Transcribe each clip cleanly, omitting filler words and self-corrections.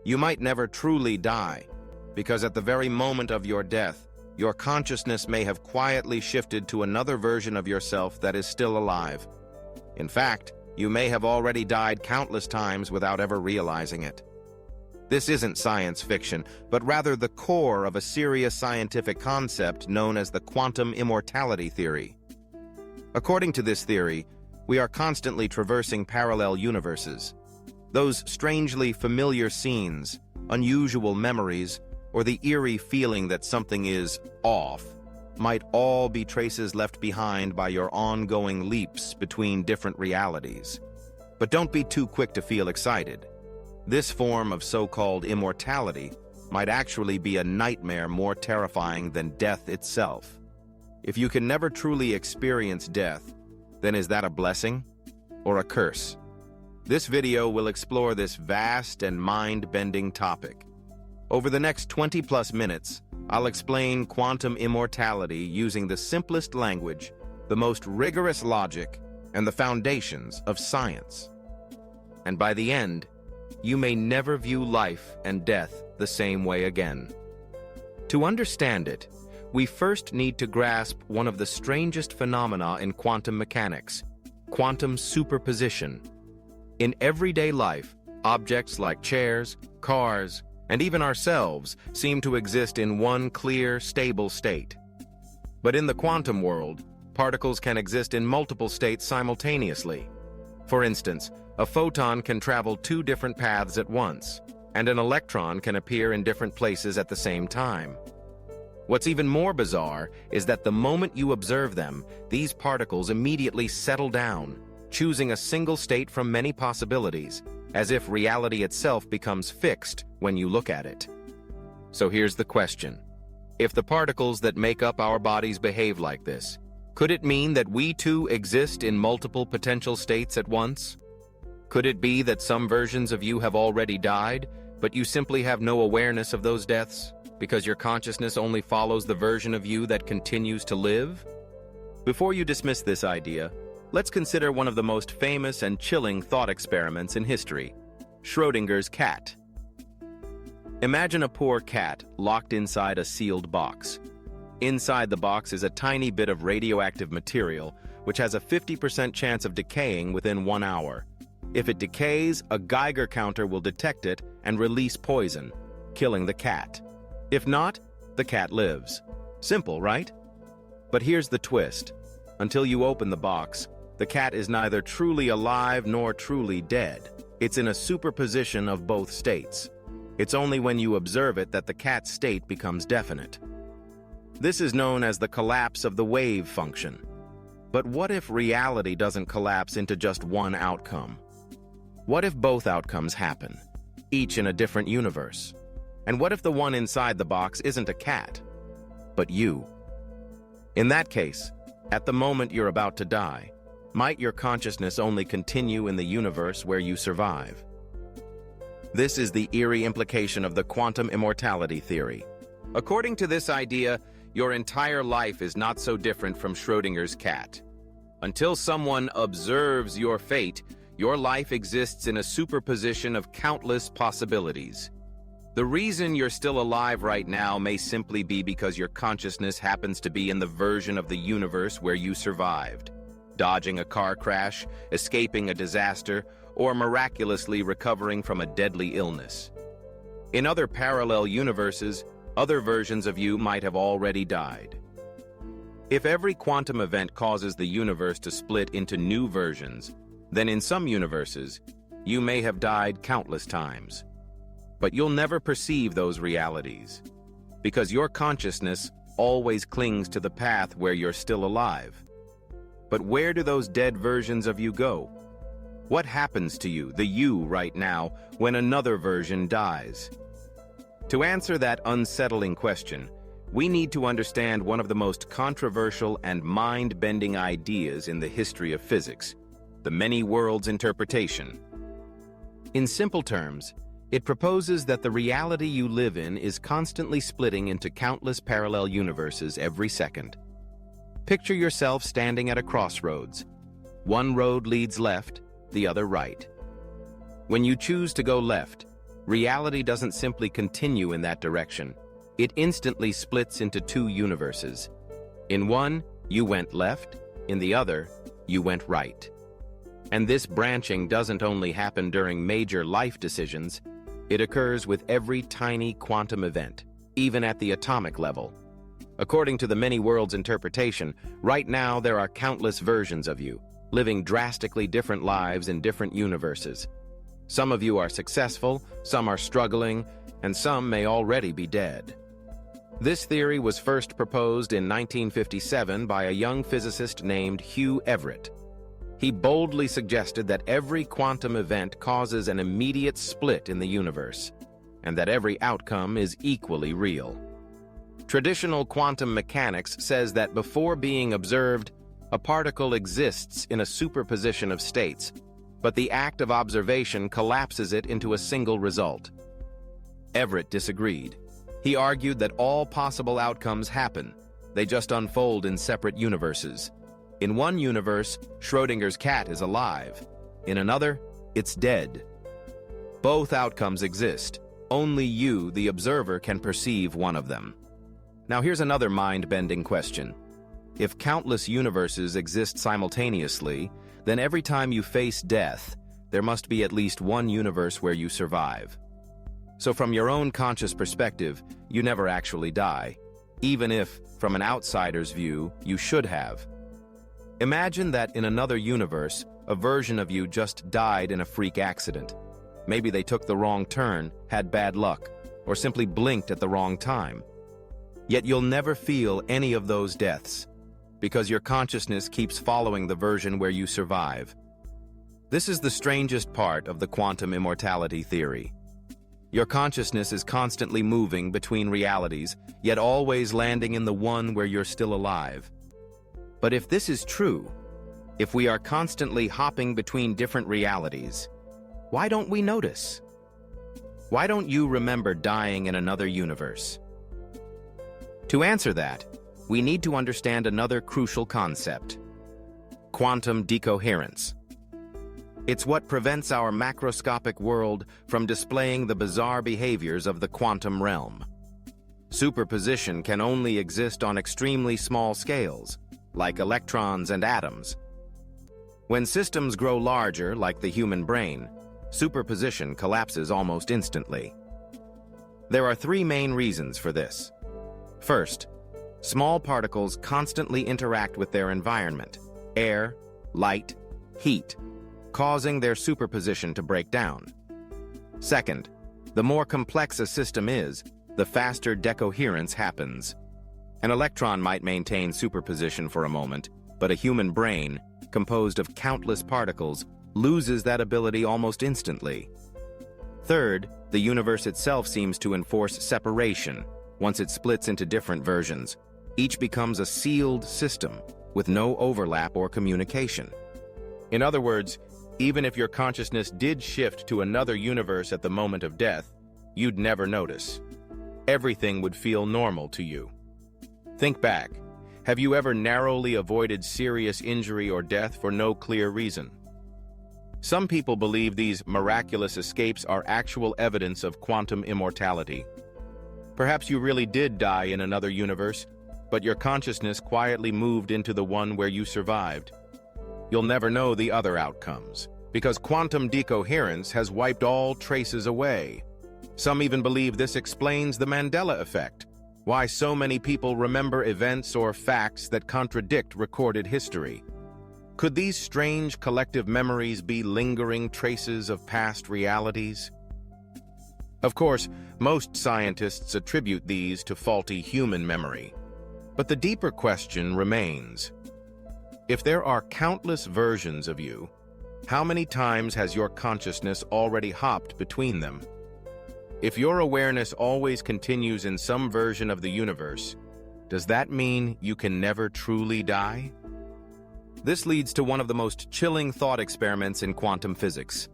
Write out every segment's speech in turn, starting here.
You might never truly die, because at the very moment of your death, your consciousness may have quietly shifted to another version of yourself that is still alive. In fact, you may have already died countless times without ever realizing it. This isn't science fiction, but rather the core of a serious scientific concept known as the quantum immortality theory. According to this theory, we are constantly traversing parallel universes. Those strangely familiar scenes, unusual memories, or the eerie feeling that something is off might all be traces left behind by your ongoing leaps between different realities. But don't be too quick to feel excited. This form of so-called immortality might actually be a nightmare more terrifying than death itself. If you can never truly experience death, then is that a blessing or a curse? This video will explore this vast and mind-bending topic. Over the next 20+ minutes, I'll explain quantum immortality using the simplest language, the most rigorous logic, and the foundations of science. And by the end, you may never view life and death the same way again. To understand it, we first need to grasp one of the strangest phenomena in quantum mechanics: quantum superposition. In everyday life, objects like chairs, cars, and even ourselves seem to exist in one clear, stable state. But in the quantum world, particles can exist in multiple states simultaneously. For instance, a photon can travel two different paths at once, and an electron can appear in different places at the same time. What's even more bizarre is that the moment you observe them, these particles immediately settle down, choosing a single state from many possibilities, as if reality itself becomes fixed when you look at it. So here's the question. If the particles that make up our bodies behave like this, could it mean that we too exist in multiple potential states at once? Could it be that some versions of you have already died, but you simply have no awareness of those deaths, because your consciousness only follows the version of you that continues to live? Before you dismiss this idea, let's consider one of the most famous and chilling thought experiments in history: Schrödinger's cat. Imagine a poor cat locked inside a sealed box. Inside the box is a tiny bit of radioactive material, which has a 50% chance of decaying within 1 hour. If it decays, a Geiger counter will detect it and release poison, killing the cat. If not, the cat lives. Simple, right? But here's the twist. Until you open the box, the cat is neither truly alive nor truly dead. It's in a superposition of both states. It's only when you observe it that the cat's state becomes definite. This is known as the collapse of the wave function. But what if reality doesn't collapse into just one outcome? What if both outcomes happen, each in a different universe? And what if the one inside the box isn't a cat, but you? In that case, at the moment you're about to die, might your consciousness only continue in the universe where you survive? This is the eerie implication of the quantum immortality theory. According to this idea, your entire life is not so different from Schrödinger's cat. Until someone observes your fate, your life exists in a superposition of countless possibilities. The reason you're still alive right now may simply be because your consciousness happens to be in the version of the universe where you survived, dodging a car crash, escaping a disaster, or miraculously recovering from a deadly illness. In other parallel universes, other versions of you might have already died. If every quantum event causes the universe to split into new versions, then in some universes, you may have died countless times. But you'll never perceive those realities, because your consciousness always clings to the path where you're still alive. But where do those dead versions of you go? What happens to you, the you right now, when another version dies? To answer that unsettling question, we need to understand one of the most controversial and mind-bending ideas in the history of physics: the many worlds interpretation. In simple terms, it proposes that the reality you live in is constantly splitting into countless parallel universes every second. Picture yourself standing at a crossroads. One road leads left, the other right. When you choose to go left, reality doesn't simply continue in that direction. It instantly splits into two universes. In one, you went left, in the other, you went right. And this branching doesn't only happen during major life decisions, it occurs with every tiny quantum event, even at the atomic level. According to the many worlds interpretation, right now there are countless versions of you, living drastically different lives in different universes. Some of you are successful, some are struggling, and some may already be dead. This theory was first proposed in 1957 by a young physicist named Hugh Everett. He boldly suggested that every quantum event causes an immediate split in the universe, and that every outcome is equally real. Traditional quantum mechanics says that before being observed, a particle exists in a superposition of states, but the act of observation collapses it into a single result. Everett disagreed. He argued that all possible outcomes happen, they just unfold in separate universes. In one universe, Schrödinger's cat is alive. In another, it's dead. Both outcomes exist. Only you, the observer, can perceive one of them. Now here's another mind-bending question. If countless universes exist simultaneously, then every time you face death, there must be at least one universe where you survive. So from your own conscious perspective, you never actually die, even if, from an outsider's view, you should have. Imagine that in another universe, a version of you just died in a freak accident. Maybe they took the wrong turn, had bad luck, or simply blinked at the wrong time. Yet you'll never feel any of those deaths, because your consciousness keeps following the version where you survive. This is the strangest part of the quantum immortality theory. Your consciousness is constantly moving between realities, yet always landing in the one where you're still alive. But if this is true, if we are constantly hopping between different realities, why don't we notice? Why don't you remember dying in another universe? To answer that, we need to understand another crucial concept: quantum decoherence. It's what prevents our macroscopic world from displaying the bizarre behaviors of the quantum realm. Superposition can only exist on extremely small scales, like electrons and atoms. When systems grow larger, like the human brain, superposition collapses almost instantly. There are three main reasons for this. First, small particles constantly interact with their environment, air, light, heat, causing their superposition to break down. Second, the more complex a system is, the faster decoherence happens. An electron might maintain superposition for a moment, but a human brain, composed of countless particles, loses that ability almost instantly. Third, the universe itself seems to enforce separation. Once it splits into different versions, each becomes a sealed system with no overlap or communication. In other words, even if your consciousness did shift to another universe at the moment of death, you'd never notice. Everything would feel normal to you. Think back. Have you ever narrowly avoided serious injury or death for no clear reason? Some people believe these miraculous escapes are actual evidence of quantum immortality. Perhaps you really did die in another universe, but your consciousness quietly moved into the one where you survived. You'll never know the other outcomes, because quantum decoherence has wiped all traces away. Some even believe this explains the Mandela effect, why so many people remember events or facts that contradict recorded history. Could these strange collective memories be lingering traces of past realities? Of course, most scientists attribute these to faulty human memory. But the deeper question remains. If there are countless versions of you, how many times has your consciousness already hopped between them? If your awareness always continues in some version of the universe, does that mean you can never truly die? This leads to one of the most chilling thought experiments in quantum physics: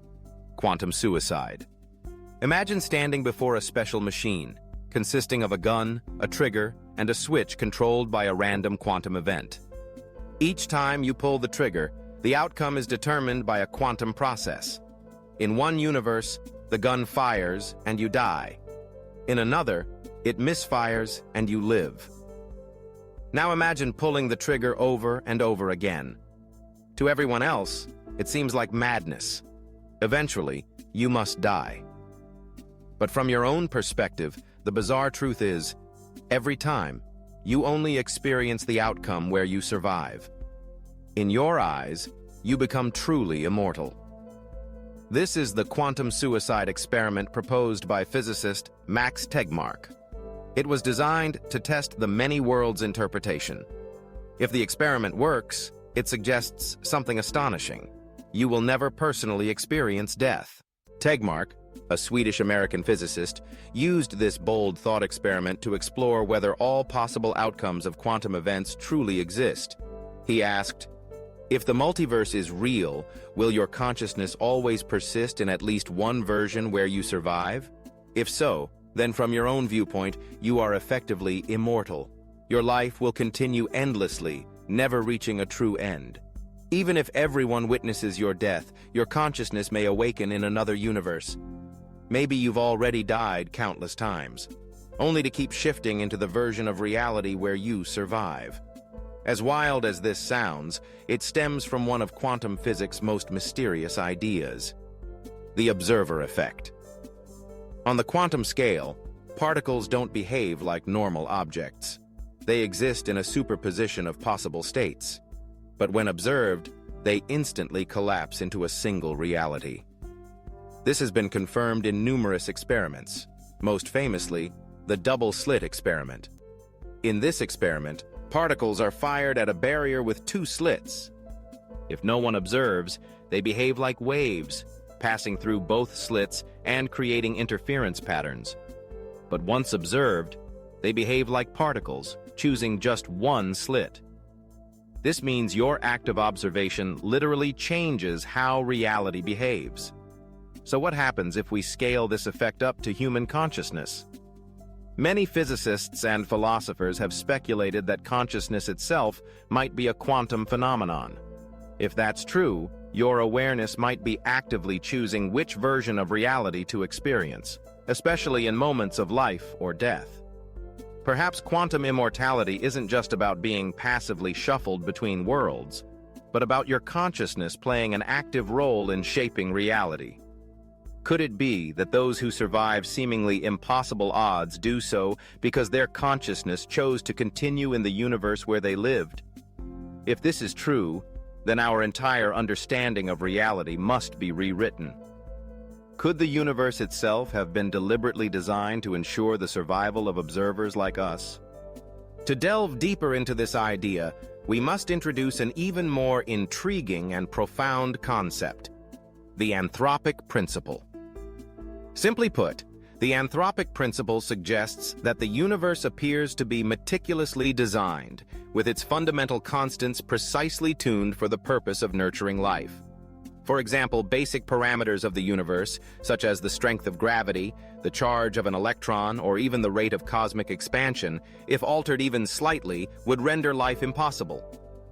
quantum suicide. Imagine standing before a special machine, consisting of a gun, a trigger, and a switch controlled by a random quantum event. Each time you pull the trigger, the outcome is determined by a quantum process. In one universe, The gun fires and you die. In another, it misfires and you live. Now imagine pulling the trigger over and over again. To everyone else, it seems like madness. Eventually, you must die. But from your own perspective, the bizarre truth is, every time, you only experience the outcome where you survive. In your eyes, you become truly immortal. This is the quantum suicide experiment proposed by physicist Max Tegmark. It was designed to test the many worlds interpretation. If the experiment works, it suggests something astonishing. You will never personally experience death. Tegmark, a Swedish-American physicist, used this bold thought experiment to explore whether all possible outcomes of quantum events truly exist. He asked, if the multiverse is real, will your consciousness always persist in at least one version where you survive? If so, then from your own viewpoint, you are effectively immortal. Your life will continue endlessly, never reaching a true end. Even if everyone witnesses your death, your consciousness may awaken in another universe. Maybe you've already died countless times, only to keep shifting into the version of reality where you survive. As wild as this sounds, it stems from one of quantum physics' most mysterious ideas: the observer effect. On the quantum scale, particles don't behave like normal objects. They exist in a superposition of possible states. But when observed, they instantly collapse into a single reality. This has been confirmed in numerous experiments, most famously, the double-slit experiment. In this experiment, particles are fired at a barrier with two slits. If no one observes, they behave like waves, passing through both slits and creating interference patterns. But once observed, they behave like particles, choosing just one slit. This means your active observation literally changes how reality behaves. So what happens if we scale this effect up to human consciousness? Many physicists and philosophers have speculated that consciousness itself might be a quantum phenomenon. If that's true, your awareness might be actively choosing which version of reality to experience, especially in moments of life or death. Perhaps quantum immortality isn't just about being passively shuffled between worlds, but about your consciousness playing an active role in shaping reality. Could it be that those who survive seemingly impossible odds do so because their consciousness chose to continue in the universe where they lived? If this is true, then our entire understanding of reality must be rewritten. Could the universe itself have been deliberately designed to ensure the survival of observers like us? To delve deeper into this idea, we must introduce an even more intriguing and profound concept: the anthropic principle. Simply put, the anthropic principle suggests that the universe appears to be meticulously designed, with its fundamental constants precisely tuned for the purpose of nurturing life. For example, basic parameters of the universe, such as the strength of gravity, the charge of an electron, or even the rate of cosmic expansion, if altered even slightly, would render life impossible.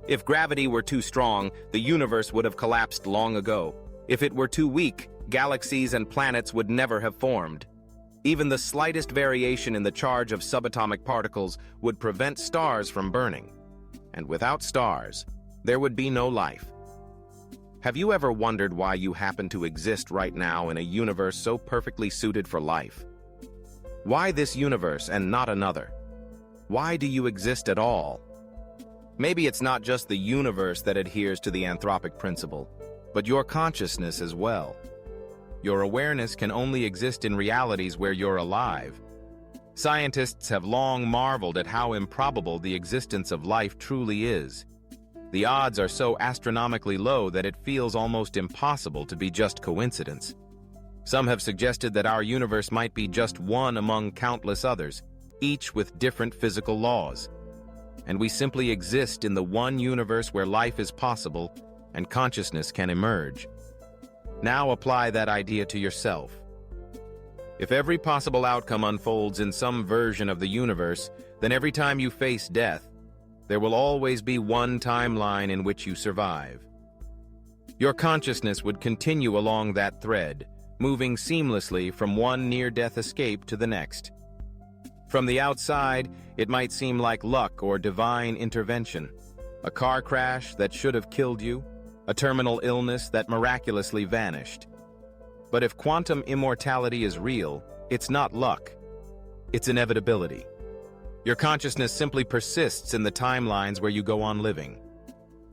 If gravity were too strong, the universe would have collapsed long ago. If it were too weak, galaxies and planets would never have formed. Even the slightest variation in the charge of subatomic particles would prevent stars from burning. And without stars, there would be no life. Have you ever wondered why you happen to exist right now in a universe so perfectly suited for life? Why this universe and not another? Why do you exist at all? Maybe it's not just the universe that adheres to the anthropic principle, but your consciousness as well. Your awareness can only exist in realities where you're alive. Scientists have long marveled at how improbable the existence of life truly is. The odds are so astronomically low that it feels almost impossible to be just coincidence. Some have suggested that our universe might be just one among countless others, each with different physical laws. And we simply exist in the one universe where life is possible and consciousness can emerge. Now apply that idea to yourself. If every possible outcome unfolds in some version of the universe, then every time you face death, there will always be one timeline in which you survive. Your consciousness would continue along that thread, moving seamlessly from one near-death escape to the next. From the outside, it might seem like luck or divine intervention. A car crash that should have killed you, a terminal illness that miraculously vanished. But if quantum immortality is real, it's not luck. It's inevitability. Your consciousness simply persists in the timelines where you go on living.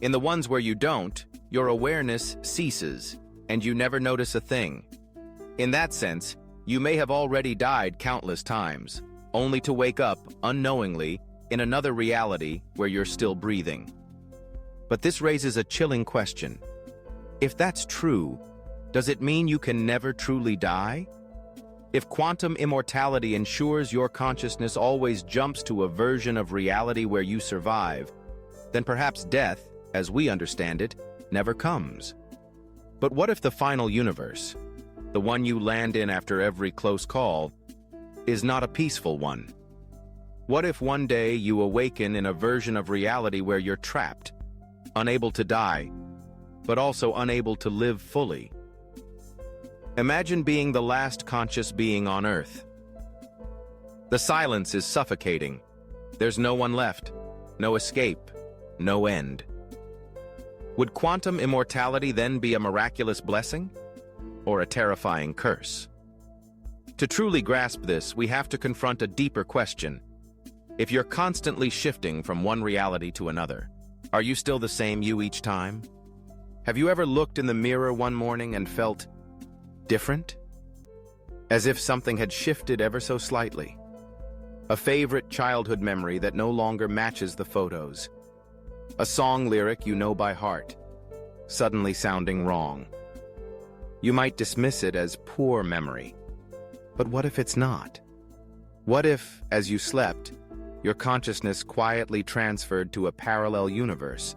In the ones where you don't, your awareness ceases, and you never notice a thing. In that sense, you may have already died countless times, only to wake up, unknowingly, in another reality where you're still breathing. But this raises a chilling question. If that's true, does it mean you can never truly die? If quantum immortality ensures your consciousness always jumps to a version of reality where you survive, then perhaps death, as we understand it, never comes. But what if the final universe, the one you land in after every close call, is not a peaceful one? What if one day you awaken in a version of reality where you're trapped, unable to die, but also unable to live fully? Imagine being the last conscious being on Earth. The silence is suffocating. There's no one left, no escape, no end. Would quantum immortality then be a miraculous blessing, or a terrifying curse? To truly grasp this, we have to confront a deeper question. If you're constantly shifting from one reality to another, are you still the same you each time? Have you ever looked in the mirror one morning and felt different? As if something had shifted ever so slightly. A favorite childhood memory that no longer matches the photos. A song lyric you know by heart, suddenly sounding wrong. You might dismiss it as poor memory. But what if it's not? What if, as you slept, your consciousness quietly transferred to a parallel universe,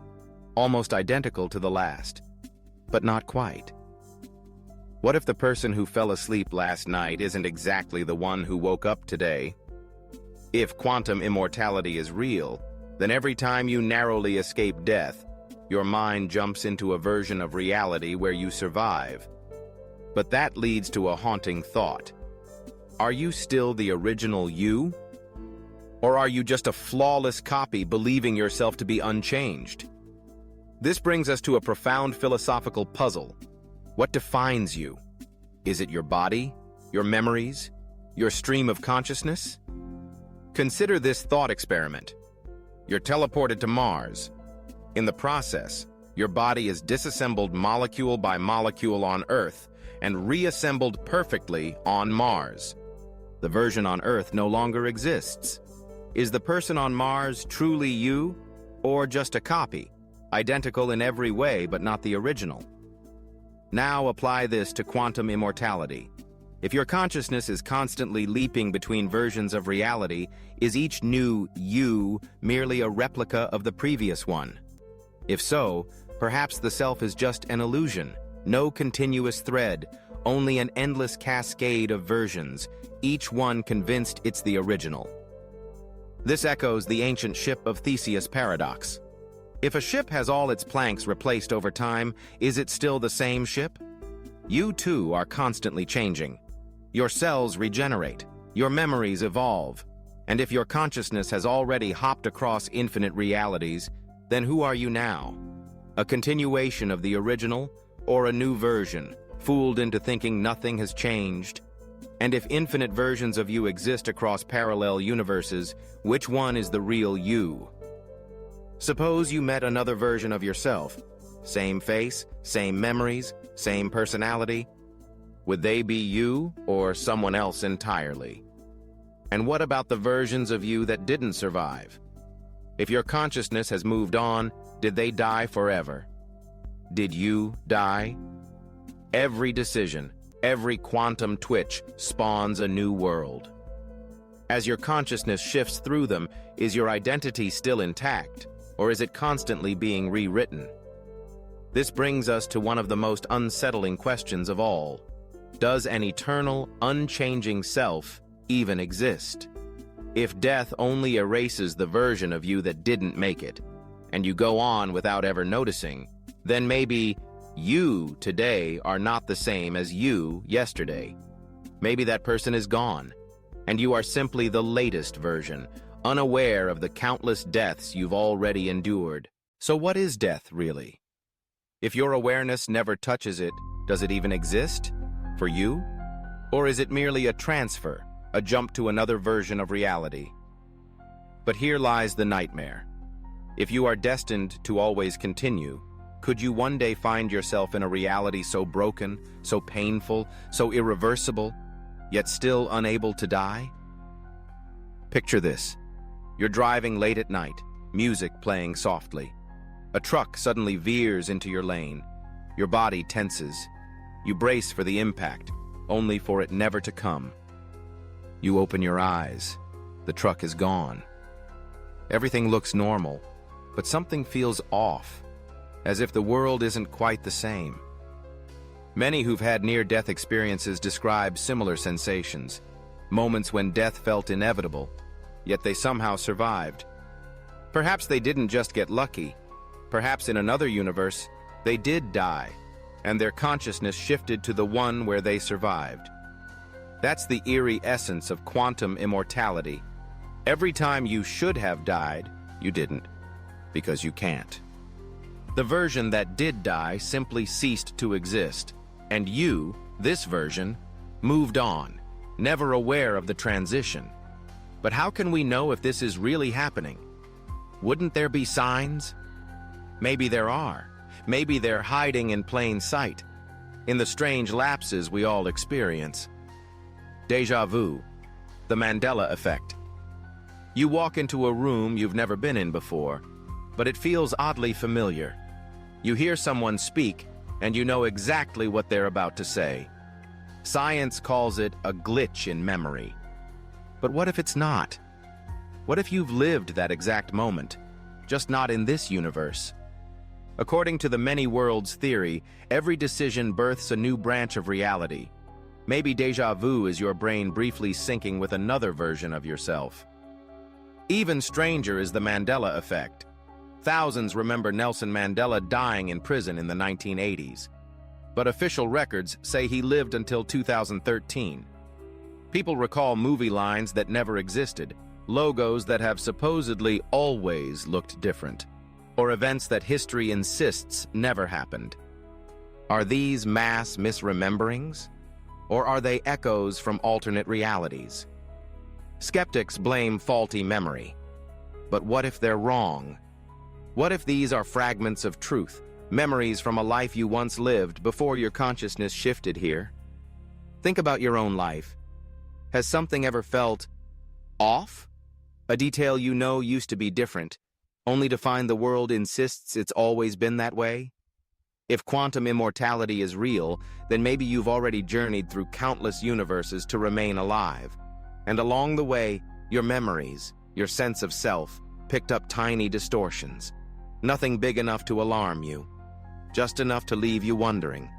almost identical to the last, but not quite? What if the person who fell asleep last night isn't exactly the one who woke up today? If quantum immortality is real, then every time you narrowly escape death, your mind jumps into a version of reality where you survive. But that leads to a haunting thought. Are you still the original you? Or are you just a flawless copy believing yourself to be unchanged? This brings us to a profound philosophical puzzle. What defines you? Is it your body, your memories, your stream of consciousness? Consider this thought experiment. You're teleported to Mars. In the process, your body is disassembled molecule by molecule on Earth and reassembled perfectly on Mars. The version on Earth no longer exists. Is the person on Mars truly you, or just a copy, identical in every way but not the original? Now apply this to quantum immortality. If your consciousness is constantly leaping between versions of reality, is each new you merely a replica of the previous one? If so, perhaps the self is just an illusion, no continuous thread, only an endless cascade of versions, each one convinced it's the original. This echoes the ancient ship of Theseus paradox. If a ship has all its planks replaced over time, is it still the same ship? You too are constantly changing. Your cells regenerate, your memories evolve, and if your consciousness has already hopped across infinite realities, then who are you now? A continuation of the original, or a new version, fooled into thinking nothing has changed? And if infinite versions of you exist across parallel universes, which one is the real you? Suppose you met another version of yourself. Same face, same memories, same personality. Would they be you or someone else entirely? And what about the versions of you that didn't survive? If your consciousness has moved on, did they die forever? Did you die? Every decision, every quantum twitch spawns a new world. As your consciousness shifts through them, is your identity still intact? Or is it constantly being rewritten? This brings us to one of the most unsettling questions of all. Does an eternal, unchanging self even exist? If death only erases the version of you that didn't make it, and you go on without ever noticing, then maybe you today are not the same as you yesterday. Maybe that person is gone, and you are simply the latest version, unaware of the countless deaths you've already endured. So what is death, really? If your awareness never touches it, does it even exist? For you? Or is it merely a transfer, a jump to another version of reality? But here lies the nightmare. If you are destined to always continue, could you one day find yourself in a reality so broken, so painful, so irreversible, yet still unable to die? Picture this. You're driving late at night, music playing softly. A truck suddenly veers into your lane. Your body tenses. You brace for the impact, only for it never to come. You open your eyes. The truck is gone. Everything looks normal, but something feels off, as if the world isn't quite the same. Many who've had near-death experiences describe similar sensations, moments when death felt inevitable, yet they somehow survived. Perhaps they didn't just get lucky. Perhaps in another universe, they did die, and their consciousness shifted to the one where they survived. That's the eerie essence of quantum immortality. Every time you should have died, you didn't, because you can't. The version that did die simply ceased to exist, and you, this version, moved on, never aware of the transition. But how can we know if this is really happening? Wouldn't there be signs? Maybe there are. Maybe they're hiding in plain sight, in the strange lapses we all experience. Déjà vu, the Mandela effect. You walk into a room you've never been in before, but it feels oddly familiar. You hear someone speak, and you know exactly what they're about to say. Science calls it a glitch in memory. But what if it's not? What if you've lived that exact moment, just not in this universe? According to the many worlds theory, every decision births a new branch of reality. Maybe déjà vu is your brain briefly syncing with another version of yourself. Even stranger is the Mandela effect. Thousands remember Nelson Mandela dying in prison in the 1980s. But official records say he lived until 2013. People recall movie lines that never existed, logos that have supposedly always looked different, or events that history insists never happened. Are these mass misrememberings? Or are they echoes from alternate realities? Skeptics blame faulty memory. But what if they're wrong? What if these are fragments of truth, memories from a life you once lived before your consciousness shifted here? Think about your own life. Has something ever felt off? A detail you know used to be different, only to find the world insists it's always been that way? If quantum immortality is real, then maybe you've already journeyed through countless universes to remain alive. And along the way, your memories, your sense of self, picked up tiny distortions. Nothing big enough to alarm you, just enough to leave you wondering.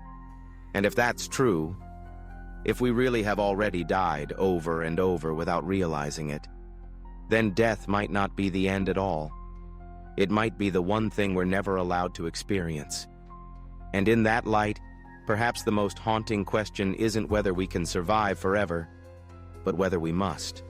And if that's true, if we really have already died over and over without realizing it, then death might not be the end at all. It might be the one thing we're never allowed to experience. And in that light, perhaps the most haunting question isn't whether we can survive forever, but whether we must.